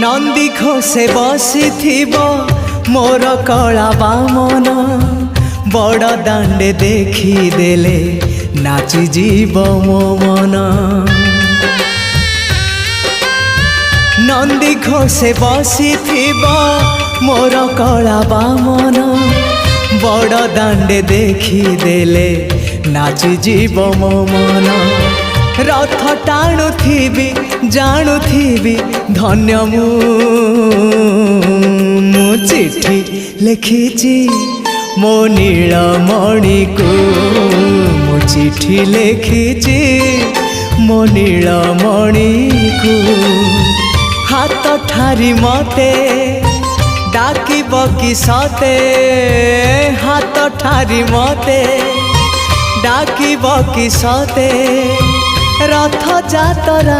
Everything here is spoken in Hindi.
नंदी घोषे बसी मोर कला बामन बड़ दांडे देखी देले नाची जीव मो मन। नंदी घोषे बसी मोर कला बामन बड़ दांडे देखी देले नाची जीव मो मन। रथ टाणुथिबी जाणुथिबी धन्य मु चिट्ठी लिखिची मो नीलमणि को मु चिट्ठी लिखिची मो नीलमणि को। हाथ ठारी मते डाकिब कि सते हाथ ठारी मते डाकिब कि सते रथ जातरा